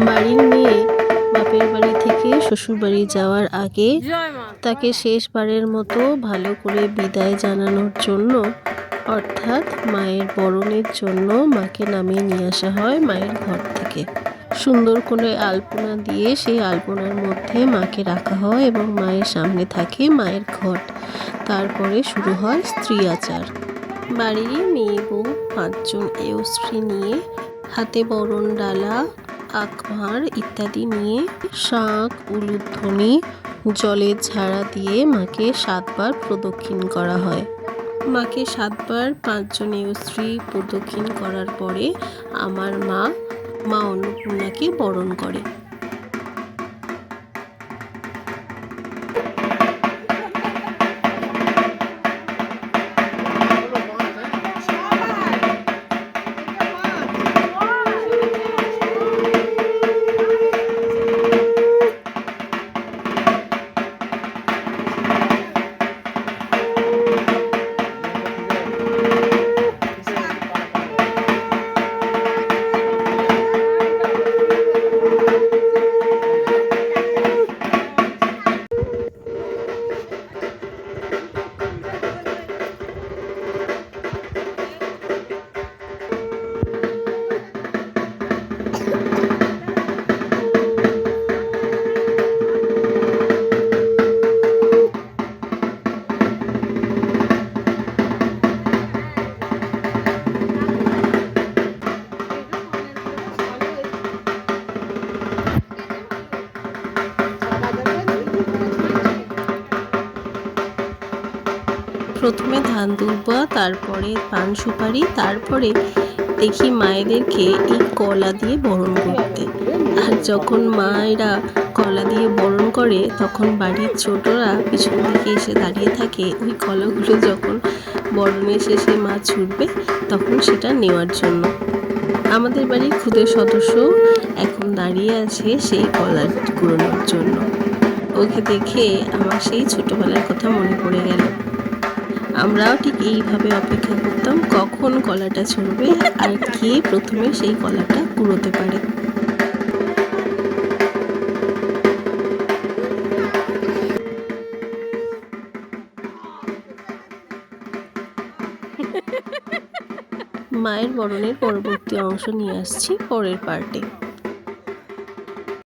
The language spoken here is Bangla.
বাড়ির মেয়ে বাপের বাড়ি থেকে শ্বশুর বাড়ি যাওয়ার আগে তাকে শেষবারের মতো ভালো করে বিদায় জানানোর জন্য, অর্থাৎ মায়ের বরণের জন্য মাকে নামিয়ে নিয়ে আসা হয় মায়ের ঘর থেকে। সুন্দর করে আলপনা দিয়ে সেই আলপনার মধ্যে মাকে রাখা হয় এবং মায়ের সামনে থাকে মায়ের ঘট। তারপরে শুরু হয় স্ত্রী আচার। বাড়ির মেয়ে বউ 5 জন স্ত্রী নিয়ে হাতে বরণ ডালা, আখভার ইত্যাদি নিয়ে শাঁখ, উলুধ্বনি, জলের ঝাড়া দিয়ে মাকে 7 বার প্রদক্ষিণ করা হয়। মাকে 7 বার 5 জন স্ত্রী প্রদক্ষিণ করার পরে আমার মা অন্নপূর্ণাকে বরণ করে। প্রথমে ধান দুব্বা, তারপরে পান সুপারি, তারপরে দেখি মায়েদেরকে এই কলা দিয়ে বরণ করতে। আর যখন মায়েরা কলা দিয়ে বরণ করে তখন বাড়ির ছোটরা পিছন দিকে এসে দাঁড়িয়ে থাকে। ওই কলাগুলো যখন বরণের শেষে মা ছুটবে তখন সেটা নেওয়ার জন্য। আমাদের বাড়ির খুদের সদস্য এখন দাঁড়িয়ে আছে সেই কলা কুড়োনোর জন্য। ওকে দেখে আমার সেই ছোটবেলার কথা মনে পড়ে গেল। আমরাও ঠিক এইভাবে অপেক্ষা করতাম কখন কলাটা ছড়বে আর কে প্রথমে সেই কলাটা কুড়োতে পারে। মায়ের বরণের পরবর্তী অংশ নিয়ে আসছি পরের পার্টে।